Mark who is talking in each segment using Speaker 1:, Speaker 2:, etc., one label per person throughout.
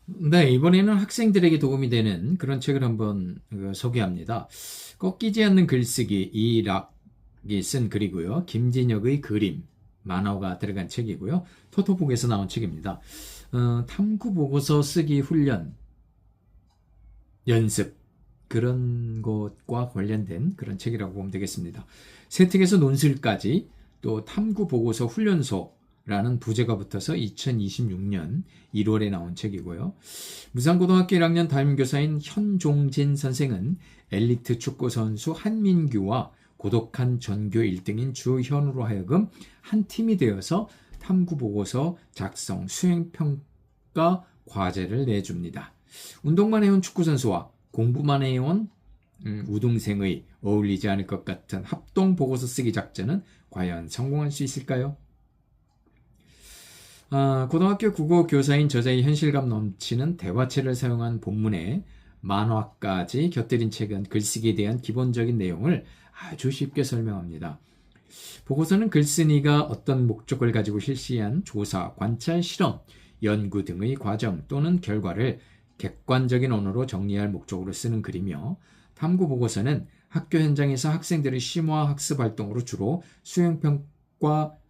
Speaker 1: 네, 이번에는 학생들에게 도움이 되는 그런 책을 한번 소개합니다. 꺾이지 않는 글쓰기, 이락이 쓴 글이고요. 김진혁의 그림, 만화가 들어간 책이고요. 토토북에서 나온 책입니다. 탐구 보고서 쓰기 훈련, 연습, 그런 것과 관련된 그런 책이라고 보면 되겠습니다. 세특에서 논술까지 또 탐구 보고서 훈련소라는 부제가 붙어서 2026년 1월에 나온 책이고요. 무산고등학교 1학년 담임교사인 현종진 선생은 엘리트 축구선수 한민규와 고독한 전교 1등인 주현우로 하여금 한 팀이 되어서 탐구보고서 작성, 수행평가 과제를 내줍니다. 운동만 해온 축구선수와 공부만 해온 우등생의 어울리지 않을 것 같은 합동보고서 쓰기 작전은 과연 성공할 수 있을까요? 고등학교 국어 교사인 저자의 현실감 넘치는 대화체를 사용한 본문에 만화까지 곁들인 책은 글쓰기에 대한 기본적인 내용을 아주 쉽게 설명합니다. 보고서는 글쓴이가 어떤 목적을 가지고 실시한 조사, 관찰, 실험, 연구 등의 과정 또는 결과를 객관적인 언어로 정리할 목적으로 쓰는 글이며, 탐구 보고서는 학교 현장에서 학생들의 심화 학습 활동으로 주로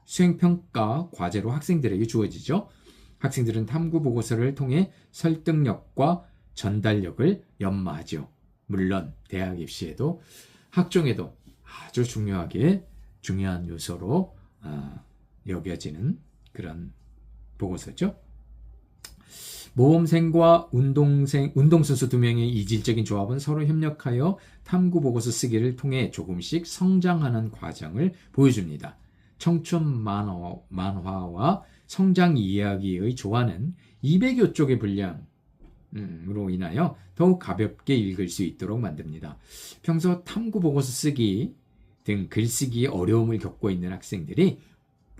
Speaker 1: 수행평가 과제로 학생들에게 주어지죠. 학생들은 탐구 보고서를 통해 설득력과 전달력을 연마하죠. 물론 대학 입시에도 학종에도 아주 중요한 요소로 여겨지는 그런 보고서죠. 모험생과 운동선수 두 명의 이질적인 조합은 서로 협력하여 탐구보고서 쓰기를 통해 조금씩 성장하는 과정을 보여줍니다. 청춘 만화와 성장 이야기의 조화는 200여 쪽의 분량으로 인하여 더욱 가볍게 읽을 수 있도록 만듭니다. 평소 탐구보고서 쓰기 등 글쓰기에 어려움을 겪고 있는 학생들이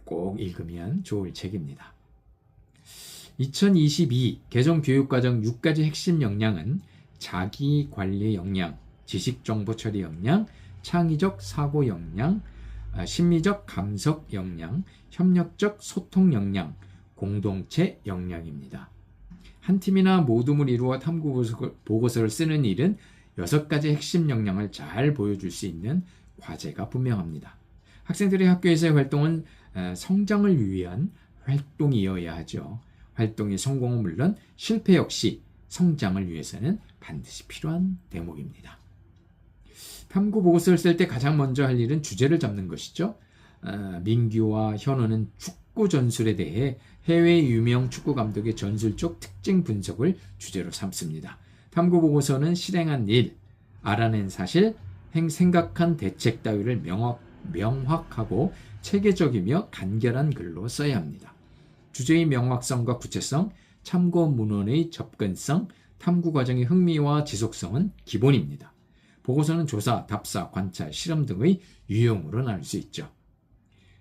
Speaker 1: 꼭 읽으면 좋을 책입니다. 2022 개정교육과정 6가지 핵심 역량은 자기관리 역량, 지식정보 처리 역량, 창의적 사고 역량, 심리적 감석 역량, 협력적 소통 역량, 공동체 역량입니다. 한 팀이나 모둠을 이루어 탐구보고서를 쓰는 일은 6가지 핵심 역량을 잘 보여줄 수 있는 과제가 분명합니다. 학생들의 학교에서의 활동은 성장을 위한 활동이어야 하죠. 활동의 성공은 물론 실패 역시 성장을 위해서는 반드시 필요한 대목입니다. 탐구 보고서를 쓸 때 가장 먼저 할 일은 주제를 잡는 것이죠. 민규와 현우는 축구 전술에 대해 해외 유명 축구 감독의 전술적 특징 분석을 주제로 삼습니다. 탐구 보고서는 실행한 일, 알아낸 사실, 생각한 대책 따위를 명확하고 체계적이며 간결한 글로 써야 합니다. 주제의 명확성과 구체성, 참고 문헌의 접근성, 탐구 과정의 흥미와 지속성은 기본입니다. 보고서는 조사, 답사, 관찰, 실험 등의 유형으로 나눌 수 있죠.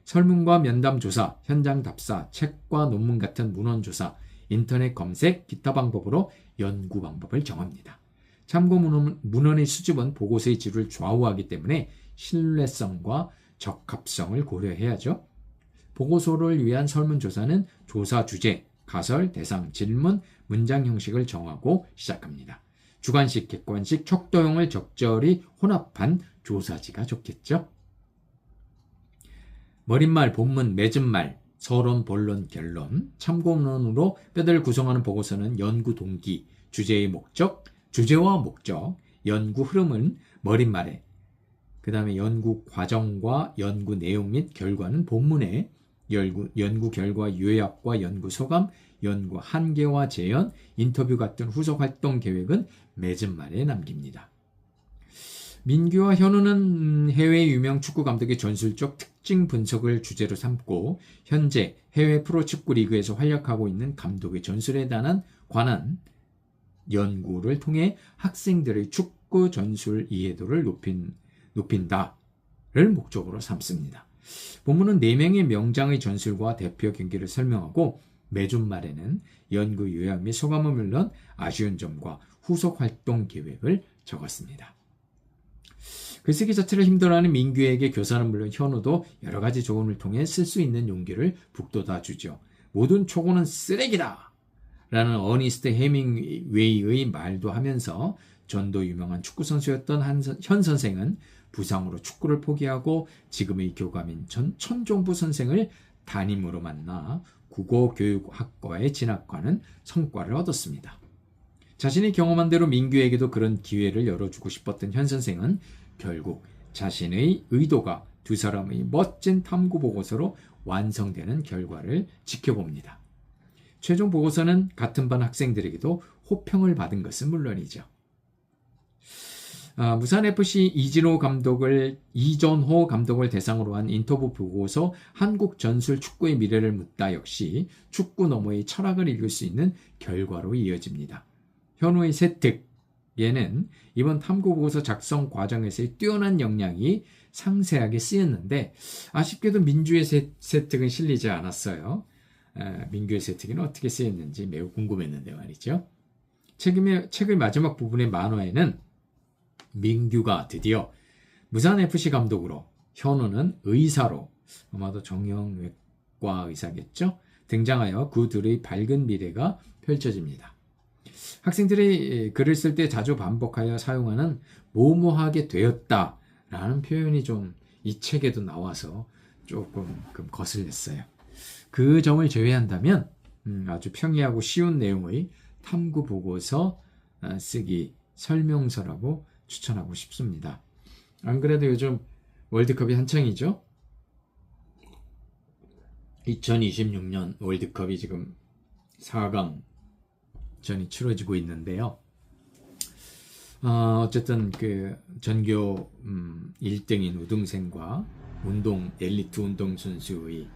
Speaker 1: 설문과 면담 조사, 현장 답사, 책과 논문 같은 문헌 조사, 인터넷 검색, 기타 방법으로 연구 방법을 정합니다. 참고 문헌의 수집은 보고서의 질을 좌우하기 때문에 신뢰성과 적합성을 고려해야죠. 보고서를 위한 설문조사는 조사 주제, 가설, 대상, 질문, 문장 형식을 정하고 시작합니다. 주관식, 객관식, 척도형을 적절히 혼합한 조사지가 좋겠죠. 머릿말, 본문, 맺은말, 서론, 본론, 결론, 참고문헌으로 뼈대를 구성하는 보고서는 연구 동기, 주제와 목적, 연구 흐름은 머릿말에, 그 다음에 연구 과정과 연구 내용 및 결과는 본문에, 연구 결과 요약과 연구 소감, 연구 한계와 재현, 인터뷰 같은 후속 활동 계획은 맺은말에 남깁니다. 민규와 현우는 해외 유명 축구 감독의 전술적 특징 분석을 주제로 삼고 현재 해외 프로축구 리그에서 활약하고 있는 감독의 전술에 관한 연구를 통해 학생들의 축구 전술 이해도를 높인다를 목적으로 삼습니다. 본문은 4명의 명장의 전술과 대표 경기를 설명하고 맺은말에는 연구 요약 및 소감은 물론 아쉬운 점과 후속 활동 계획을 적었습니다. 글쓰기 자체를 힘들어하는 민규에게 교사는 물론 현우도 여러 가지 조언을 통해 쓸 수 있는 용기를 북돋아 주죠. 모든 초고는 쓰레기다! 라는 어니스트 헤밍웨이의 말도 하면서 전도 유명한 축구 선수였던 현 선생은 부상으로 축구를 포기하고 지금의 교감인 천종부 선생을 담임으로 만나 국어교육학과에 진학하는 성과를 얻었습니다. 자신이 경험한 대로 민규에게도 그런 기회를 열어주고 싶었던 현 선생은 결국 자신의 의도가 두 사람의 멋진 탐구 보고서로 완성되는 결과를 지켜봅니다. 최종 보고서는 같은 반 학생들에게도 호평을 받은 것은 물론이죠. 무산FC 이전호 감독을 대상으로 한 인터뷰 보고서 한국 전술 축구의 미래를 묻다 역시 축구 너머의 철학을 읽을 수 있는 결과로 이어집니다. 현우의 세특에는 이번 탐구 보고서 작성 과정에서의 뛰어난 역량이 상세하게 쓰였는데 아쉽게도 민주의 세특은 실리지 않았어요. 민규의 세특은 어떻게 쓰였는지 매우 궁금했는데 말이죠. 책의 마지막 부분의 만화에는 민규가 드디어 무산FC 감독으로, 현우는 의사로, 아마도 정형외과 의사겠죠? 등장하여 그 둘의 밝은 미래가 펼쳐집니다. 학생들이 글을 쓸 때 자주 반복하여 사용하는 모모하게 되었다 라는 표현이 좀 이 책에도 나와서 조금 거슬렸어요. 그 점을 제외한다면 아주 평이하고 쉬운 내용의 탐구 보고서 쓰기 설명서라고 추천하고 싶습니다. 안 그래도 요즘 월드컵이 한창이죠? 2026년 월드컵이 지금 4강전이 치러지고 있는데요. 어쨌든 그 전교 1등인 우등생과 엘리트 운동선수의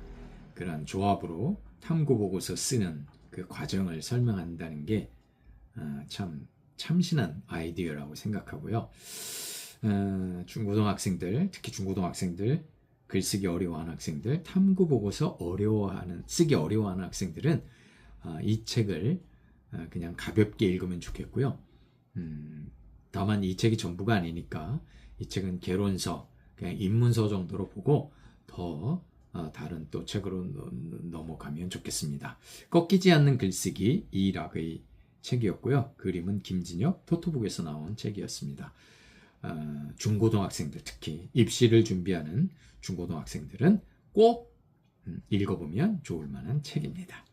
Speaker 1: 그런 조합으로 탐구 보고서 쓰는 그 과정을 설명한다는 게 참 참신한 아이디어라고 생각하고요. 중고등학생들, 특히 중고등학생들, 글쓰기 어려워하는 학생들, 탐구 보고서 쓰기 어려워하는 학생들은 이 책을 그냥 가볍게 읽으면 좋겠고요. 다만 이 책이 전부가 아니니까 이 책은 개론서, 그냥 입문서 정도로 보고 더 다른 또 책으로 넘어가면 좋겠습니다. 꺾이지 않는 글쓰기 이락의 책이었고요. 그림은 김진혁 토토북에서 나온 책이었습니다. 중고등학생들, 특히 입시를 준비하는 중고등학생들은 꼭 읽어보면 좋을 만한 책입니다.